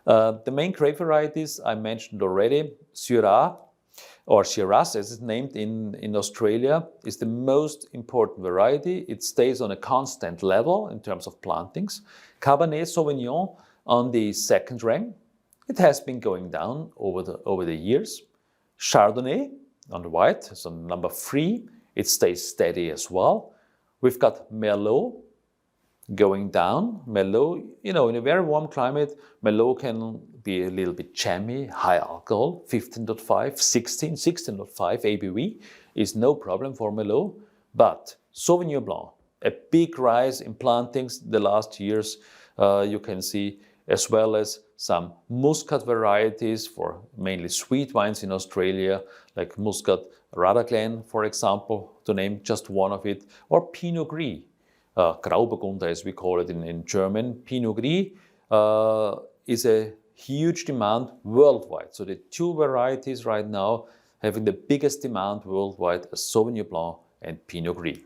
The main grape varieties I mentioned already, Syrah, or Shiraz as it's named in Australia, is the most important variety. It stays on a constant level in terms of plantings. Cabernet Sauvignon on the second rank. It has been going down over the years. Chardonnay on the white, so number 3. It stays steady as well. We've got Merlot going down. Merlot, in a very warm climate, Merlot can be a little bit jammy, high alcohol, 15.5, 16, 16.5 ABV is no problem for Merlot. But Sauvignon Blanc, a big rise in plantings the last years, you can see, as well as some Muscat varieties for mainly sweet wines in Australia, like Muscat Radaglen, for example, to name just one of it, or Pinot Gris. Grauburgunder, as we call it in German. Pinot Gris is a huge demand worldwide. So the 2 varieties right now having the biggest demand worldwide are Sauvignon Blanc and Pinot Gris.